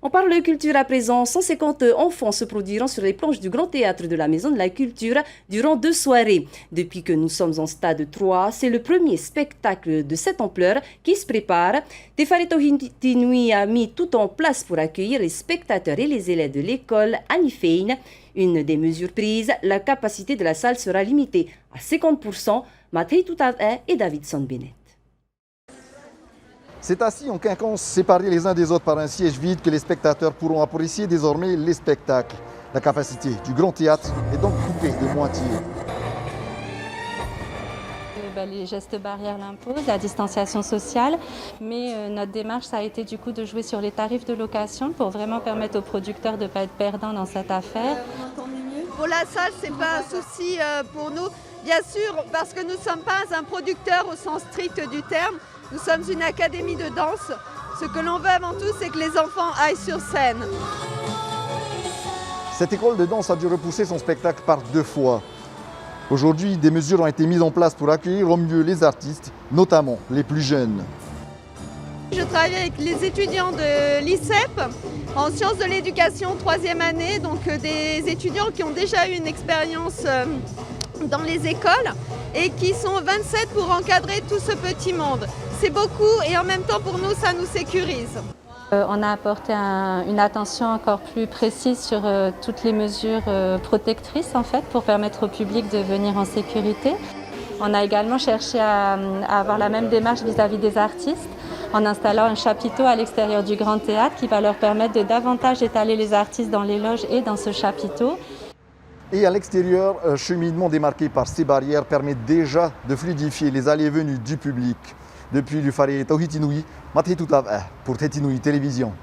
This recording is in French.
On parle de culture à présent. 150 enfants se produiront sur les planches du Grand Théâtre de la Maison de la Culture durant 2 soirées. Depuis que nous sommes en stade 3, c'est le premier spectacle de cette ampleur qui se prépare. Tefare Tohiti Nui a mis tout en place pour accueillir les spectateurs et les élèves de l'école Anifein. Une des mesures prises, la capacité de la salle sera limitée à 50%. Matei Toutae et Davidson Bennett. C'est assis en quinconce, séparés les uns des autres par un siège vide, que les spectateurs pourront apprécier désormais les spectacles. La capacité du Grand Théâtre est donc coupée de moitié. Les gestes barrières l'imposent, la distanciation sociale, mais notre démarche ça a été du coup de jouer sur les tarifs de location pour vraiment permettre aux producteurs de ne pas être perdants dans cette affaire. Pour la salle, ce n'est pas un souci pour nous, bien sûr, parce que nous ne sommes pas un producteur au sens strict du terme. Nous sommes une académie de danse. Ce que l'on veut avant tout, c'est que les enfants aillent sur scène. Cette école de danse a dû repousser son spectacle par 2 fois. Aujourd'hui, des mesures ont été mises en place pour accueillir au mieux les artistes, notamment les plus jeunes. Je travaille avec les étudiants de l'ICEP en sciences de l'éducation 3e année, donc des étudiants qui ont déjà eu une expérience dans les écoles et qui sont 27 pour encadrer tout ce petit monde. C'est beaucoup et en même temps pour nous ça nous sécurise. On a apporté une attention encore plus précise sur toutes les mesures protectrices en fait pour permettre au public de venir en sécurité. On a également cherché à avoir la même démarche vis-à-vis des artistes en installant un chapiteau à l'extérieur du Grand Théâtre qui va leur permettre de davantage étaler les artistes dans les loges et dans ce chapiteau. Et à l'extérieur, un cheminement démarqué par ces barrières permet déjà de fluidifier les allées et venues du public. Depuis le Tefare Tohiti Nui, Matei Toutae pour Tohiti Nui Télévision.